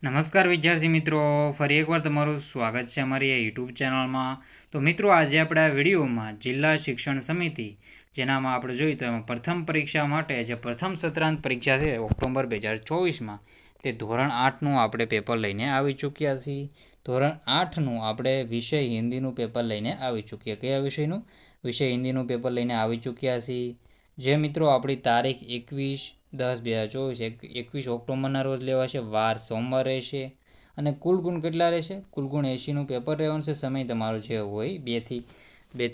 નમસ્કાર વિદ્યાર્થી મિત્રો, ફરી એકવાર તમારું સ્વાગત છે અમારી આ યુટ્યુબ ચેનલમાં. તો મિત્રો, આજે આપણે આ વિડીયોમાં જિલ્લા શિક્ષણ સમિતિ, જેનામાં આપણે જોઈએ તો એમાં પ્રથમ પરીક્ષા માટે જે પ્રથમ સત્રાંત પરીક્ષા છે ઓક્ટોબર 2024માં, તે ધોરણ 8નું આપણે પેપર લઈને આવી ચૂક્યા છીએ. ધોરણ 8નું આપણે વિષય હિન્દીનું પેપર લઈને આવી ચૂક્યા. કયા વિષયનું? વિષય હિન્દીનું પેપર લઈને આવી ચૂક્યા છીએ. જે મિત્રો આપણી તારીખ 21/10/2024 21 ઓક્ટોબરના રોજ લેવાશે. વાર સોમવાર રહેશે અને કુલ ગુણ કેટલા રહેશે? કુલ ગુણ 80નું પેપર રહેવાનું છે. સમય તમારો જે હોય 2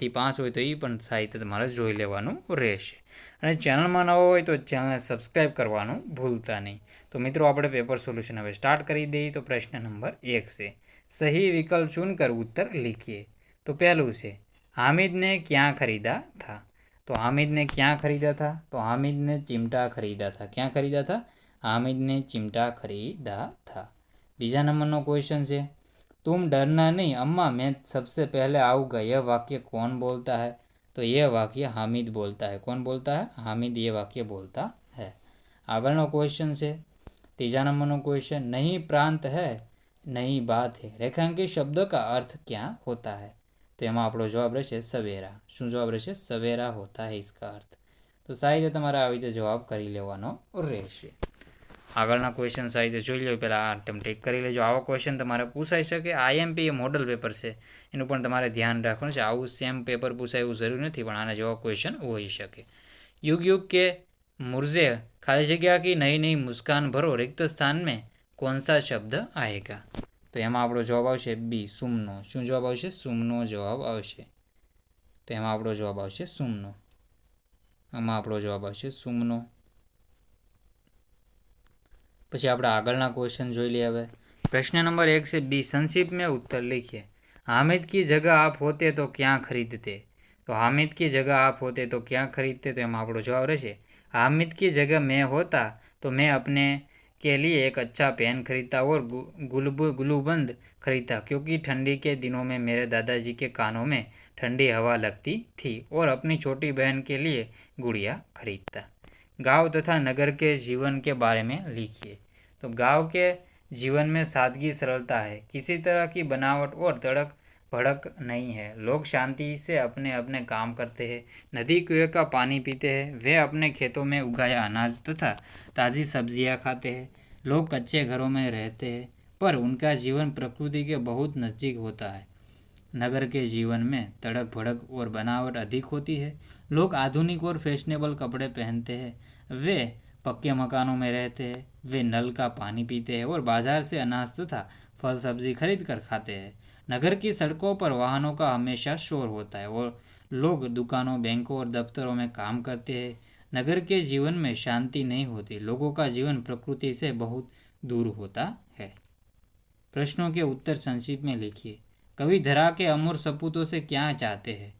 થી 5 હોય તો એ પણ સાહિત્ય તમારે જોઈ લેવાનું રહેશે. અને ચેનલમાં નવો હોય તો ચેનલને સબસ્ક્રાઈબ કરવાનું ભૂલતા નહીં. તો મિત્રો, આપણે પેપર સોલ્યુશન હવે સ્ટાર્ટ કરી દઈએ. તો પ્રશ્ન નંબર 1 છે, સही विकल्प चुनकर उत्तर लिखिए. तो पहलू से, हामिद ने क्या खरीदा था? तो हामिद ने क्या खरीदा था? तो हामिद ने चिमटा खरीदा था. क्या खरीदा था? हामिद ने चिमटा खरीदा था. बीजा नंबरનો क्वेश्चन છે, तुम डरना नहीं अम्मा मैं सबसे पहले आऊँगा. यह वाक्य कौन बोलता है? तो यह वाक्य हामिद बोलता है. कौन बोलता है? हामिद ये वाक्य बोलता है. આગળનો ક્વેશ્ચન છે, तीजा नंबरનો क्वेश्चन, नहीं प्रांत है नहीं बात है, रेखांकित शब्द का अर्थ क्या होता है? तो એમાં આપણો જવાબ રહેશે સવેરા. શું જવાબ રહેશે? સવેરા હોતા है इसका अर्थ. તો સાહિત્ય તમારે આવી રીતે જવાબ કરી લેવાનો રહેશે. આગળના ક્વેશ્ચન સાહિત્ય જોઈ લો. પહેલાં આ આઈટમ ટેક કરી લેજો. આવો ક્વેશ્ચન તમારે પૂછાઈ શકે. આઈએમપી એ મોડલ પેપર છે, એનું પણ તમારે ધ્યાન રાખવાનું છે. આવું સેમ પેપર પૂછાય એવું જરૂરી નથી, પણ આના જેવા ક્વેશ્ચન હોઈ શકે. युग युग के मुर्जे खाली जगह की नई नई मुस्कान भरो, रिक्त स्थान में कौन सा शब्द आएगा? तो એમાં આપણો જવાબ આવશે બી, સુમનો. શું જવાબ આવશે? સુમનો જવાબ આવશે. તો એમાં આપણો જવાબ આવશે સુમનો. આમાં આપણો જવાબ આવશે સુમનો. પછી આપણે આગળના ક્વેશ્ચન જોઈ લઈએ હવે. प्रश्न नंबर 1 से बी, संक्षिप्त में उत्तर लिखिए. हामिद की जगह आप होते तो क्या खरीदते? तो हामिद की जगह आप होते तो क्या खरीदते? तो એમાં આપણો જવાબ રહેશે, हामिद की जगह मैं होता तो मैं अपने के लिए एक अच्छा पेन खरीदता और ग्लूबंद खरीदता, क्योंकि ठंडी के दिनों में मेरे दादाजी के कानों में ठंडी हवा लगती थी, और अपनी छोटी बहन के लिए गुड़िया खरीदता. गांव तथा नगर के जीवन के बारे में लिखिए. तो गांव के जीवन में सादगी सरलता है, किसी तरह की बनावट और तड़क भड़क नहीं है. लोग शांति से अपने अपने काम करते हैं, नदी कुएं का पानी पीते हैं, वे अपने खेतों में उगाया अनाज तथा ताज़ी सब्जियां खाते हैं. लोग कच्चे घरों में रहते हैं, पर उनका जीवन प्रकृति के बहुत नज़दीक होता है. नगर के जीवन में तड़क भड़क और बनावट अधिक होती है. लोग आधुनिक और फैशनेबल कपड़े पहनते हैं, वे पक्के मकानों में रहते हैं, वे नल का पानी पीते हैं और बाजार से अनाज तथा फल सब्जी खरीद कर खाते हैं. नगर की सड़कों पर वाहनों का हमेशा शोर होता है और लोग दुकानों, बैंकों और दफ्तरों में काम करते हैं. नगर के जीवन में शांति नहीं होती. लोगों का जीवन प्रकृति से बहुत दूर होता है. प्रश्नों के उत्तर संक्षिप्त में लिखिए. कवि धरा के अमूर्त सपूतों से क्या चाहते हैं?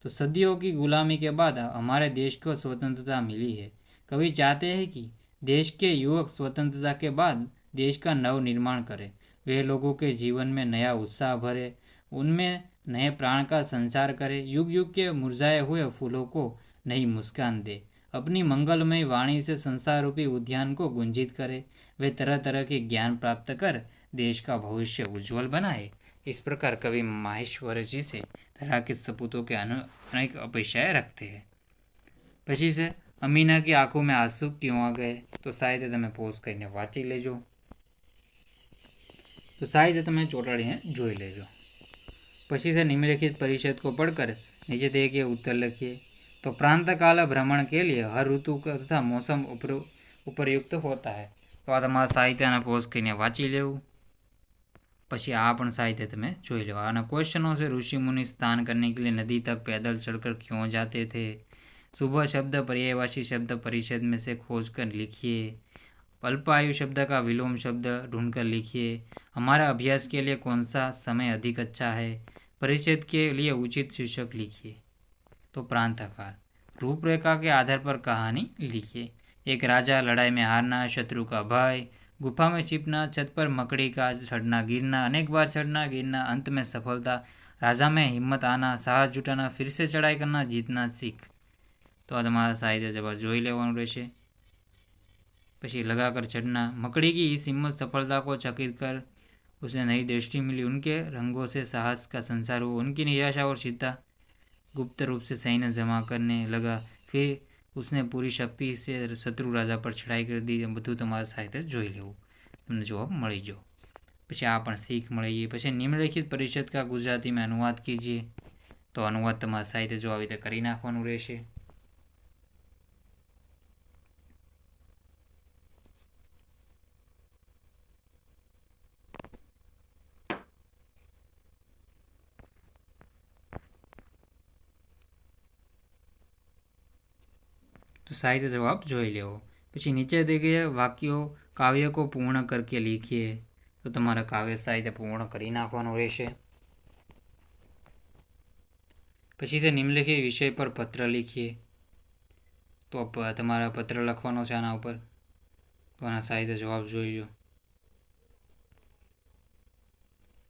तो सदियों की गुलामी के बाद हमारे देश को स्वतंत्रता मिली है. कवि चाहते हैं कि देश के युवक स्वतंत्रता के बाद देश का नव निर्माण करें. वे लोगों के जीवन में नया उत्साह भरे, उनमें नए प्राण का संचार करें. युग युग के मुरझाए हुए फूलों को नई मुस्कान दे. अपनी मंगलमय वाणी से संसार रूपी उद्यान को गुंजित करे. वे तरह तरह के ज्ञान प्राप्त कर देश का भविष्य उज्जवल बनाए. इस प्रकार कवि माहेश्वर जी से धरा के सपूतों के अनेक अपेक्षाएं रखते हैं. પછી છે, અમીના की आंखों में आंसू क्यों आ गए? तो સાહિત્ય તમે પોઝ કરીને વાંચી લેજો. तो સાહિત્ય તમે ચોંટાડીને જોઈ લેજો. પછી છે, निम्नलिखित परिषद को पढ़कर नीचे दिए गए उत्तर लिखिए. तो प्रांतकाल भ्रमण के लिए हर ऋतु तथा मौसम उपयुक्त होता है. तो આ તમારા સાહિત્યના પોઝ કરીને વાંચી લેવું. પછી આ પણ સાહિત્ય તમે જોઈ લેવા. અને ક્વેશ્ચનો છે, ऋषि मुनि स्नान करने के लिए नदी तक पैदल चलकर क्यों जाते थे? सुबह शब्द पर्यायवाची शब्द परिषद में से खोज कर लिखिए. अल्पायु शब्द का विलोम शब्द ढूंढकर लिखिए. हमारा अभ्यास के लिए कौन सा समय अधिक अच्छा है? परिषद के लिए उचित शीर्षक लिखिए. तो प्रांतकाल. रूपरेखा के आधार पर कहानी लिखिए. एक राजा, लड़ाई में हारना, शत्रु का भय, गुफा में छिपना, छत पर मकड़ी का चढ़ना गिरना, अनेक बार चढ़ना गिरना, अंत में सफलता, राजा में हिम्मत आना, साहस जुटाना, फिर से चढ़ाई करना, जीतना सीख. तो આ તમારા સાહિત્ય જવાબ જોઈ લેવાનું રહેશે. પછી लगाकर चढ़ना, मकड़ी की इस हिम्मत सफलता को चकित कर उसे नई दृष्टि मिली, उनके रंगों से साहस का संसार हुआ, उनकी निराशा और चिंता गुप्त रूप से सैन्य जमा करने लगा, फिर उसने पूरी शक्ति से शत्रु राजा पर चढ़ाई कर दी। બધું તમારે સાહિત્ય જોઈ લેવું, તમને જવાબ મળી ગયો। પછી આ પણ શીખ મળી ગઈ। પછી નિમ્નલિખિત પરિષદ का गुजराती में अनुवाद कीजिए, તો અનુવાદ તમારે સાહિત્ય જો આવી રીતે કરી નાખવાનું રહેશે। तो साहित्य जवाब જોઈ લેવો। પછી નીચે दिए वाक्यों काव्य को पूर्ण करके लिखिए, तो તમારે કાવ્ય સાહિત્ય પૂર્ણ કરી નાખવાનું રહેશે। પછી છે નિમ્નલિખિત વિષય પર પત્ર लिखिए, તો તમારે પત્ર લખવાનો છે આના ઉપર, તો આના સાહિત્ય જવાબ જોઈ લો।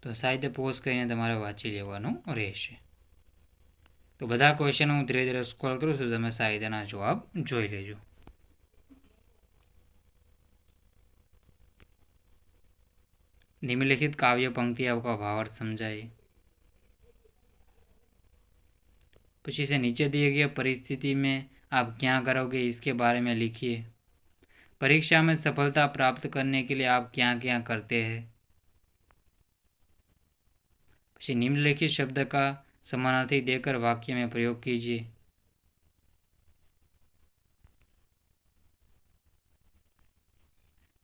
તો સાહિત્ય પોઝ કરીને તમારે વાંચી લેવાનું રહેશે। તો બધા ક્વેશ્ચન હું ધીરે ધીરે સ્ક્રોલ કરું છું, તમે સાહિત્યના જવાબ જોઈ લેજો। निम्नलिखित काव्य पंक्ति आपका भावार्थ समझाए। પછી से नीचे दिए गए परिस्थिति में आप क्या करोगे इसके बारे में लिखिए। परीक्षा में सफलता प्राप्त करने के लिए आप क्या क्या करते हैं। પછી निम्नलिखित शब्द का समानार्थी देकर वाक्य में प्रयोग कीजिए।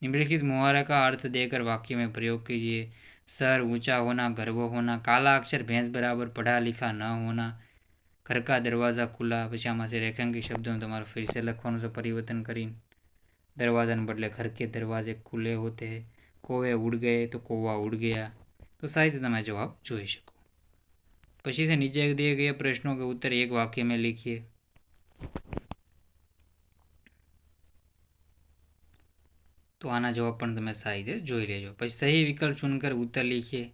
निम्नलिखित मुहावरे का अर्थ देकर वाक्य में प्रयोग कीजिए। सर ऊंचा होना, गर्व होना, काला अक्षर भैंस बराबर, पढ़ा लिखा न होना, घर का दरवाज़ा खुला। પછી આમાંથી રેખાંકિત શબ્દોનું તમારે फिर से લખવાનું છે પરિવર્તન કરીને। दरवाज़ा ने बदले घर के दरवाजे खुले होते हैं, कौवे उड़ गए तो कौवा उड़ गया। तो साहित्य તમે જવાબ જોઈ શકો। પછી से नीचे दिए गए प्रश्नों के उत्तर एक वाक्य में लिखिए। तो आना जवाब पण તમે સાહિત્ય જોઈ લેજો। પછી सही विकल्प चुनकर उत्तर लिखिए।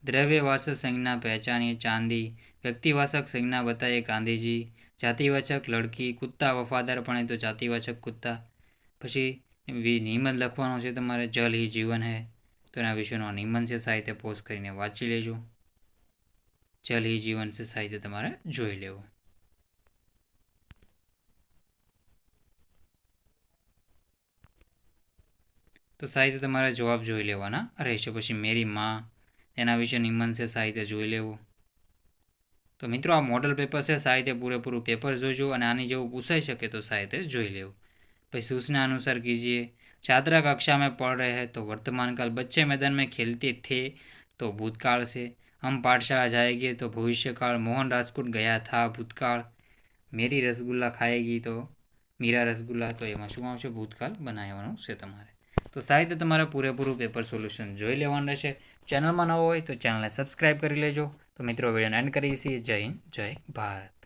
द्रव्यवाचक संज्ञा पहचानिए, चांदी। व्यक्तिवाचक संज्ञा बताइए, गांधी जी। जातिवाचक लड़की, कुत्ता वफादार पड़े तो जातिवाचक कुत्ता। પછી નિબંધ લખવાનો છે તમારે, જલ ही जीवन है, તો એના વિશેનો નિબંધ છે, સાહિત્ય પોઝ કરીને વાંચી લેજો। જલ ही जीवन છે સાહિત્ય તમારે જોઈ લેવું। તો સાહિત્ય તમારે જવાબ જોઈ લેવાના રહેશે। પછી મેરી માં, એના વિશે નિબંધ છે, સાહિત્ય જોઈ લેવું। તો મિત્રો આ મોડલ પેપર છે, સાહિત્ય પૂરેપૂરું પેપર જોજો અને આની જેવું પૂછાઈ શકે તો સાહિત્ય જોઈ લેવું। પછી सूचना अनुसार कीजिए। छात्रा कक्षा में पढ़ रहे हैं तो वर्तमान काल, बच्चे मैदान में खेलते थे तो भूतकाल से, हम पाठशाला जाएंगे तो भविष्यकाल, मोहन राजकोट गया था भूतकाल, मेरी रसगुल्ला खाएगी तो मीरा रसगुल्ला, तो એમાં શું આવશે, ભૂતકાળ બનાવવાનું છે તમારે। તો સાહિત્ય તમારે પૂરેપૂરું પેપર સોલ્યુશન જોઈ લેવાનું રહેશે। ચેનલમાં નવો હોય તો ચેનલને સબસ્ક્રાઈબ કરી લેજો। તો મિત્રો વિડીયોને એન્ડ કરીએ છીએ। જય હિન્દ, જય ભારત।